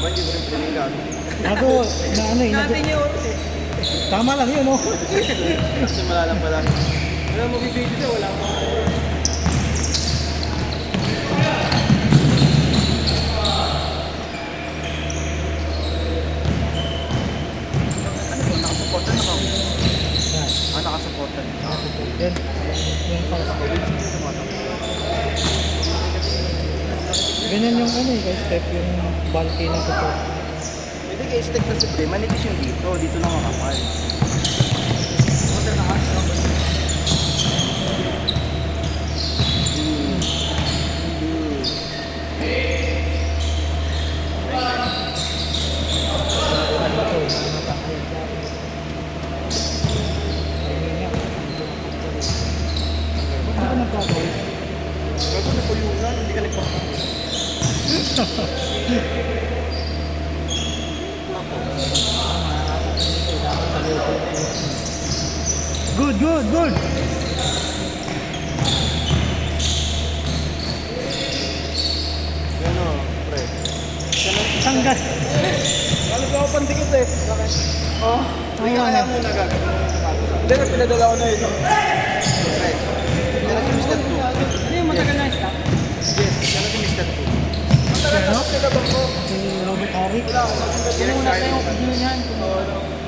ba? Hindi ko rin piniligan. Ako, na ano eh. Natin niya oras eh. Tama lang yun, oh. Kasi malalang pala. Wala mo bibigyan siya, wala mo. Ano po? Nakasuportan na ka? Nakasuportan. Then, yung pang ganyan yung ano eh, kay step yung bulky na support. Hindi kay stick na si Pre, manipis yung dito. Dito lang makapal. Punta na kasi lang ba? Bago na pulungan, hindi ka nagpapakita. Good, good, good! Ano, Pre? Tanggal! Ano ba ako pandikit eh? Bakit? Oh, hindi Ayun, kaya eh. muna gagawin. Hindi na pinadala ko na ito. Pre, kaya si Mr. 2. Ano yung matagal na stop? Yes, kaya si Mr. 2. Matagal na stop nila bang ko? Si Robert Harry. Wala ako. Direct tayo.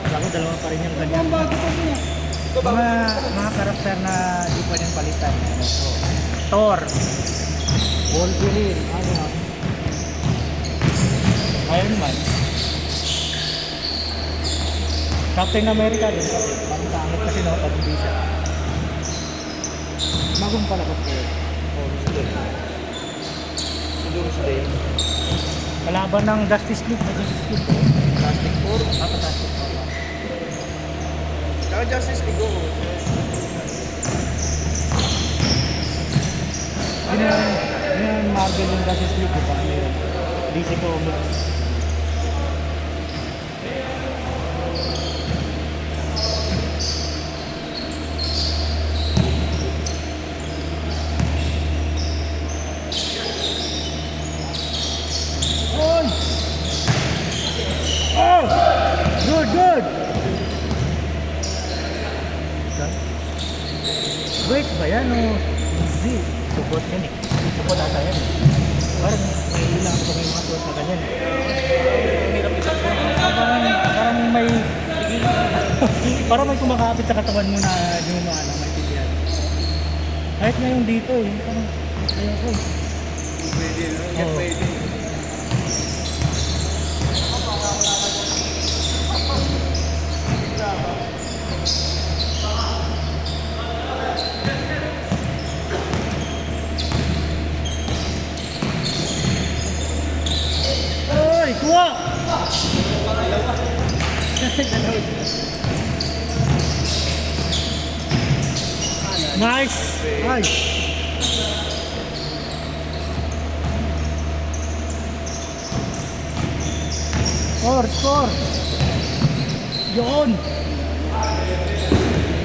Ako, dalawa pa rin yung ganyan. Ang bago pa niya. Ito ba? Mga karakter na di pwedeng palitan. Ano, so, Thor, Wolverine, ano, Iron Man, Captain America din kasi. Parang pangit kasi no, pag hindi siya. Magong pala ko po. Siguro sa day. Kalaban ng Justice League. Justice League po. Plastic 4. Plastic po. Kaya Justice League ko. Yun Marvel yung Justice League. Diba? DC Comics. Oy! Oh! Good, good! Brakes ba yan o hindi? Support yan eh. Support ata yan eh. Parang may ilang ko may mga support na ganyan eh. Parang may parang may kumakapit sa katawan mo na di mo alam, may tigiyan. Kahit ngayon dito eh. Parang ayaw ko eh. Pwede, no? Hindi Oo. pwede. Oy, kuha! Nice! Nice! Score! Yun!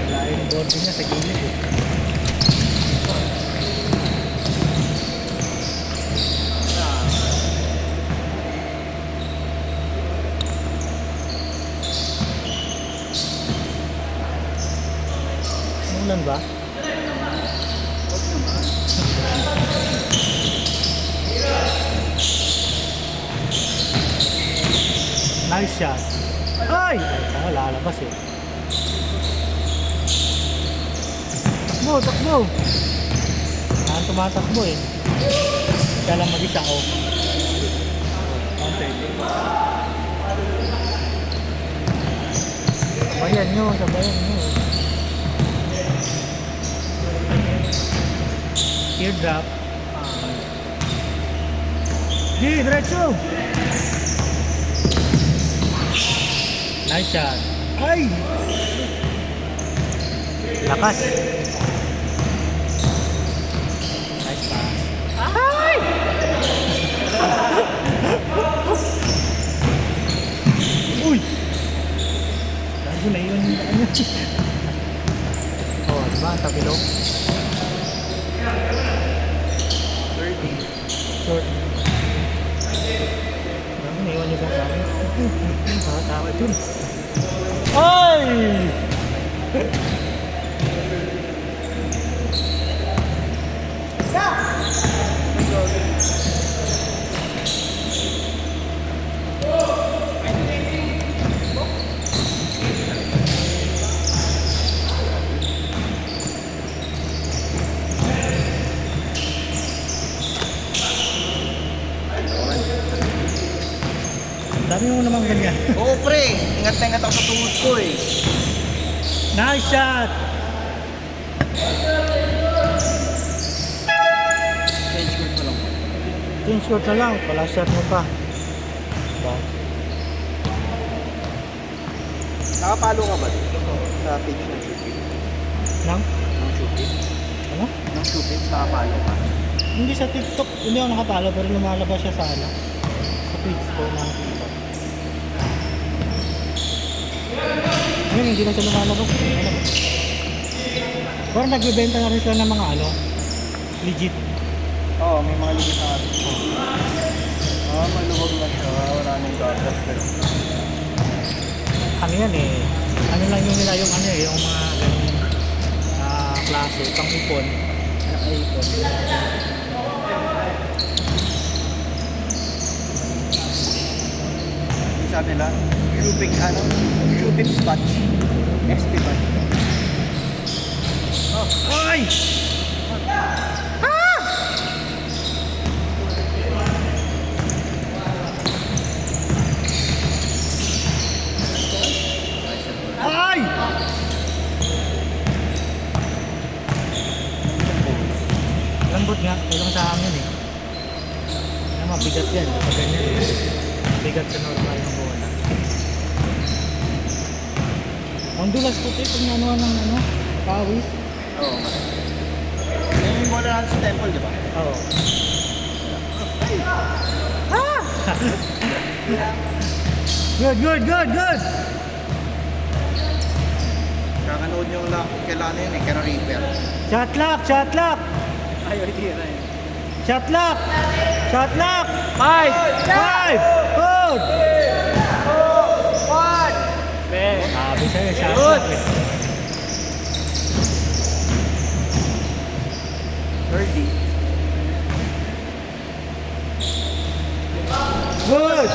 Lain board niya sa gilid eh. Umulan ba? Nice shot. Ay! Ay, lalabas eh. Takbo, takbo! Saan tumatakbo eh? Kaya lang mag-isa ko. Konti. Sabayan nyo, sabayan nyo. Teardrop. Di, diretso! Nice shot. Ay! Lakas. Nice pass. Ay! Uy! Gago na yun yung ano. Oh, diba? Tabilog. 30. Short. Gago na yun yung Takot yun. Ay! Dami mo naman ganyan. Oo pre, ingat na ingat ako sa tuhod ko eh. Nice shot! Change court pa lang. Team shot na lang, pala shot mo pa. Diba? Nakapalo ka ba dito? Sa page ng shooting? Nang? Ng shooting? Ano? Ng shooting, nakapalo ka? Hindi sa TikTok, hindi ako nakapalo pero lumalabas siya sa ano. Sa page ko ng TikTok. Ngayon, hindi na siya lumalabas. Ano ba? Parang nagbebenta na rin sila ng mga ano, legit. Oo, may mga ligit na atin. Maluwag lang siya. Wala nang gagas. Ano yan eh, ano lang yung nila yung ano eh, yung mga ganung klase, pang ipon. Ay, ipon. Yung sabi nila, shooting ano? Shooting batch. SP batch. Oh, Ay! Ay! Lambot nga, tulong sa amin eh. Ano, mabigat yan, pag ganyan eh. Bigat sa normal ng bola. Ang dulas puti pag nanuhan ng ano, pawis. oo. Yung bola natin sa temple, di ba? Oo. Good, good, good, good! Kakanood yung kailangan yun eh, kaya Reaper. Shot lock, shot lock! Ayaw, hindi na yun. Shot lock! Shot lock! Five! Good! Sabi sa'yo, shot lock eh. 30. Good!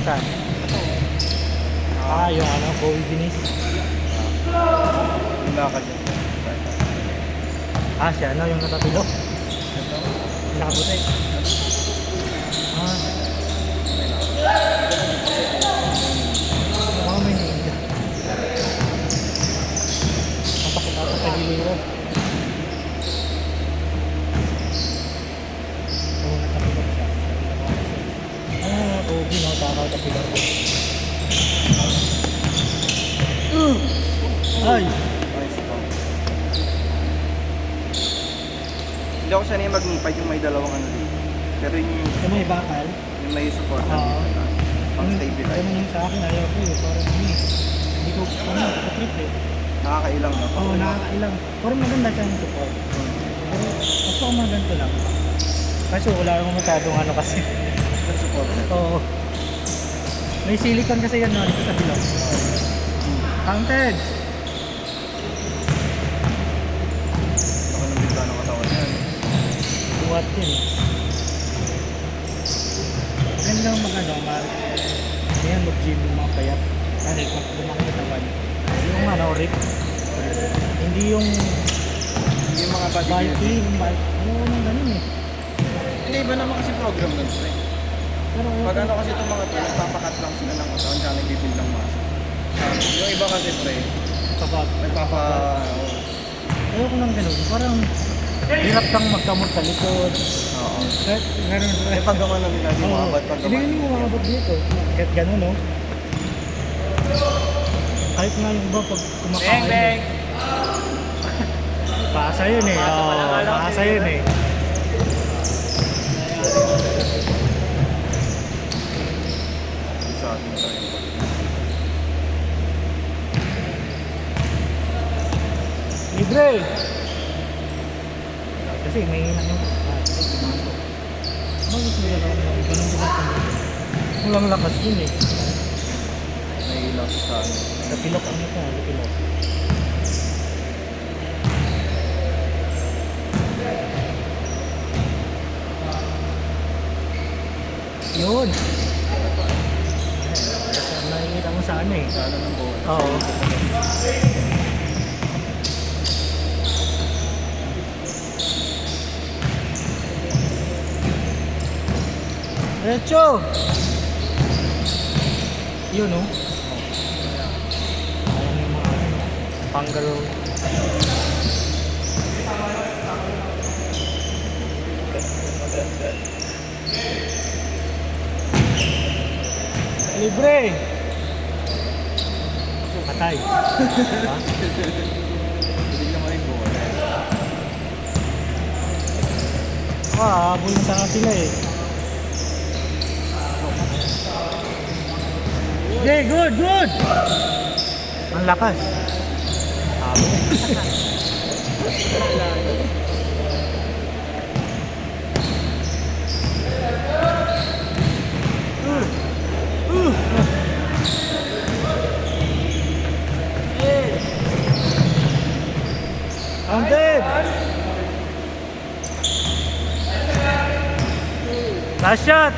Saan? Ah, yung ano, Bowie Guinness. Yung lakad yun. Ah, siya ano, yung natatilo. Nakaputi. Ah. Mukhang may ninja. Napakita sa giliro. Oo, natapilok siya. Ah, Kobe, no? Takaw tapilok. Ay! Nice ball. Hindi ako sanay mag-nipad yung may dalawang ano dito. Pero Yung may bakal. yung may support Oo. pang stabilize. Ano yung sa akin, ayaw ko eh. Parang hindi ko, trip eh. Nakakailang no? Oo, nakakailang. Parang maganda siya yung support. Pero gusto ko mga ganito lang. Kasi wala akong masyadong ano kasi. Support. Oo. May silicone kasi yan no, dito sa bilog. Counted! Ako nang bigla ng katawan yan. Buhat yun eh. Maganda mag-ano, Ayan, mag-gym yung mga payat. Ano, pag lumaki katawan. Yung ano, rip. Hindi yung Yung mga bulky, bodybuilding. yung bulky. Ano nang ganun eh. Hindi, iba naman kasi program nun. Pre. Pero Pag ano kasi itong mga to, nagpapakat lang sila ng katawan tsaka nagbibuild ng masa. Yung iba kasi pre, kapag nagpapa... ayoko nang ganun. Parang hirap kang magkamot sa likod. Oo. Ganun. Eh pag gawa na nila, yung mga ba't Hindi hindi mo makabot dito. Kahit ganun, no? Kahit nga yung iba pag kumakain. Paasa yun eh. Oo, paasa yun eh. Walang lakas yun eh. Nahihilak sa ano. Kapilok ang ito, kapilok. Yun. Nakikita mo sa ano eh. Sa ano ng buwan. Oo. Diretso! Yun oh. Ayan yung mga ano, Pangalo. Libre! Patay. Ha? Hindi naman yung buwan. Habol na sana sila eh. Okay, good, good! Ang lakas. Habol. Counted! Last shot!